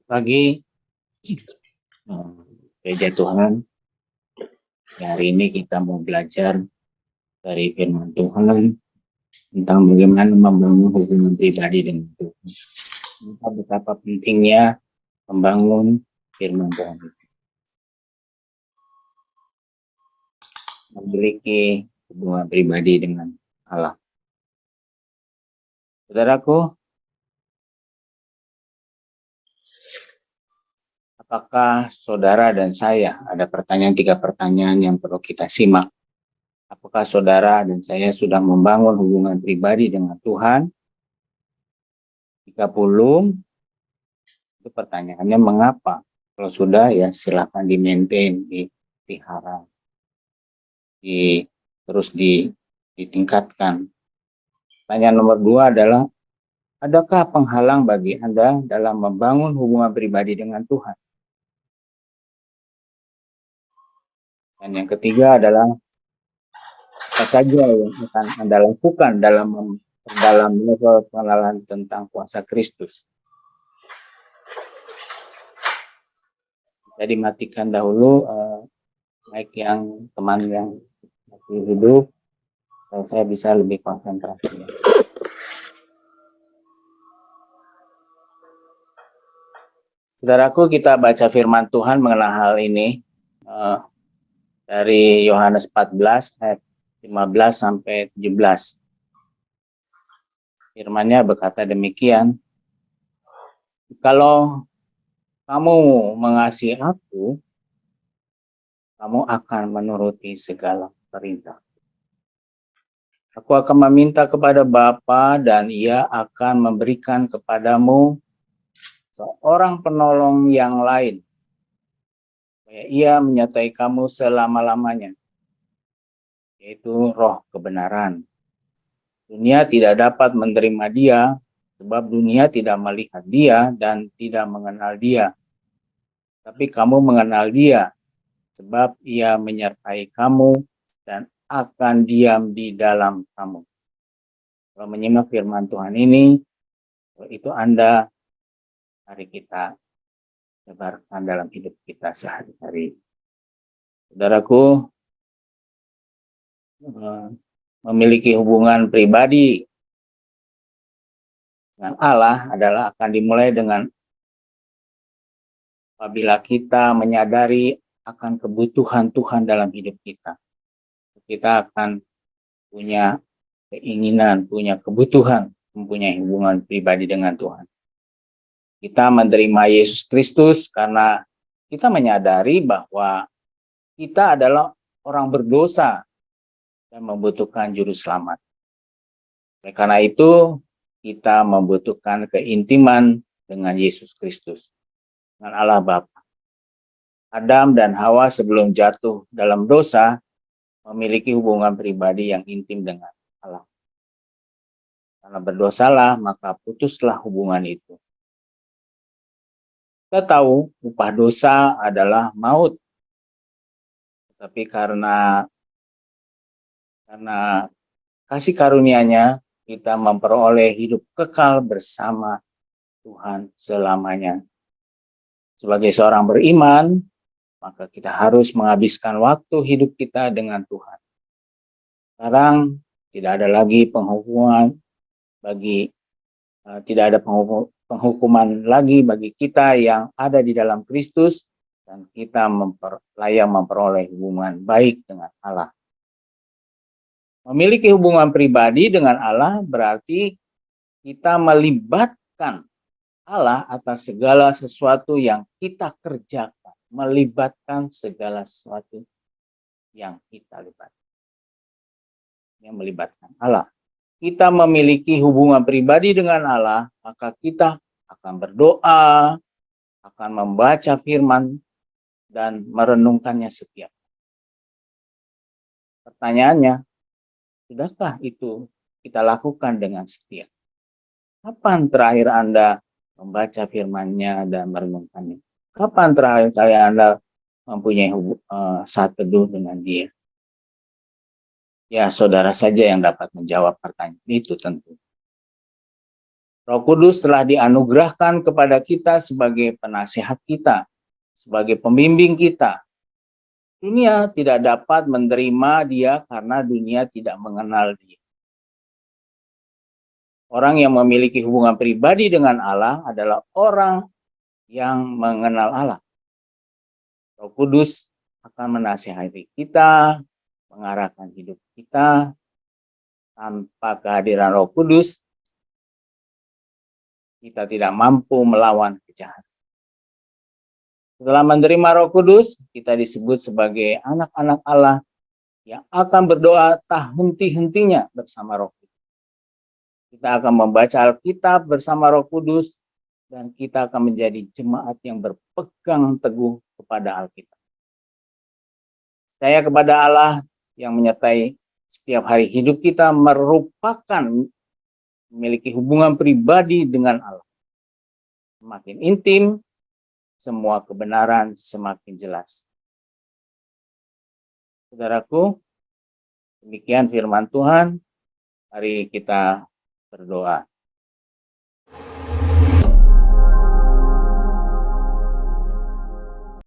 Pagi, gereja Tuhan. Hari ini kita mau belajar dari firman Tuhan tentang bagaimana membangun hubungan pribadi dengan Tuhan. Entah betapa pentingnya membangun firman Tuhan itu. Memiliki hubungan pribadi dengan Allah. Saudaraku, apakah saudara dan saya, ada tiga pertanyaan yang perlu kita simak. Apakah saudara dan saya sudah membangun hubungan pribadi dengan Tuhan? Jika belum, itu pertanyaannya mengapa? Kalau sudah, ya silakan di-maintain, dipelihara, terus ditingkatkan. Pertanyaan nomor 2 adalah, adakah penghalang bagi Anda dalam membangun hubungan pribadi dengan Tuhan? Dan yang ketiga adalah, apa saja yang akan Anda lakukan dalam level pengenalan tentang kuasa Kristus? Jadi matikan dahulu mic yang teman yang masih hidup, supaya saya bisa lebih konsentrasi. Saudaraku, kita baca firman Tuhan mengenai hal ini dari Yohanes 14 ayat 15 sampai 17. Firman-Nya berkata demikian, kalau kamu mengasihi aku, kamu akan menuruti segala perintah. Aku akan meminta kepada Bapa dan Ia akan memberikan kepadamu seorang penolong yang lain, supaya Ia menyertai kamu selama-lamanya, yaitu Roh kebenaran. Dunia tidak dapat menerima Dia, sebab dunia tidak melihat Dia dan tidak mengenal Dia. Tapi kamu mengenal Dia, sebab Ia menyertai kamu dan akan diam di dalam kamu. Kalau menyimak firman Tuhan ini, itu Anda, mari kita sebarkan dalam hidup kita sehari-hari. Saudaraku, memiliki hubungan pribadi dengan Allah adalah akan dimulai dengan apabila kita menyadari akan kebutuhan Tuhan dalam hidup kita. Kita akan punya keinginan, punya kebutuhan, mempunyai hubungan pribadi dengan Tuhan. Kita menerima Yesus Kristus karena kita menyadari bahwa kita adalah orang berdosa dan membutuhkan juru selamat. Oleh karena itu, kita membutuhkan keintiman dengan Yesus Kristus, dengan Allah Bapa. Adam dan Hawa sebelum jatuh dalam dosa memiliki hubungan pribadi yang intim dengan Allah. Karena berdosalah, maka putuslah hubungan itu. Kita tahu upah dosa adalah maut. Tapi karena kasih karunia-Nya, kita memperoleh hidup kekal bersama Tuhan selamanya. Sebagai seorang beriman, maka kita harus menghabiskan waktu hidup kita dengan Tuhan. Sekarang tidak ada lagi tidak ada penghukuman lagi bagi kita yang ada di dalam Kristus, dan kita layak memperoleh hubungan baik dengan Allah. Memiliki hubungan pribadi dengan Allah berarti kita melibatkan Allah atas segala sesuatu yang kita kerjakan, melibatkan segala sesuatu yang kita libatkan, yang melibatkan Allah. Kita memiliki hubungan pribadi dengan Allah, maka kita akan berdoa, akan membaca firman, dan merenungkannya setiap. Pertanyaannya, sudahkah itu kita lakukan dengan setia? Kapan terakhir Anda membaca firman-Nya dan merenungkannya? Kapan terakhir kali Anda mempunyai saat teduh dengan Dia? Ya, saudara saja yang dapat menjawab pertanyaan itu tentu. Roh Kudus telah dianugerahkan kepada kita sebagai penasihat kita, sebagai pembimbing kita. Dunia tidak dapat menerima dia karena dunia tidak mengenal dia. Orang yang memiliki hubungan pribadi dengan Allah adalah orang yang mengenal Allah. Roh Kudus akan menasihati kita, mengarahkan hidup kita. Tanpa kehadiran Roh Kudus, kita tidak mampu melawan kejahatan. Setelah menerima Roh Kudus, kita disebut sebagai anak-anak Allah yang akan berdoa tak henti-hentinya bersama Roh Kudus. Kita akan membaca Alkitab bersama Roh Kudus, dan kita akan menjadi jemaat yang berpegang teguh kepada Alkitab. Saya kepada Allah yang menyertai setiap hari hidup kita merupakan memiliki hubungan pribadi dengan Allah. Semakin intim, semua kebenaran semakin jelas. Saudaraku, demikian firman Tuhan. Mari kita berdoa.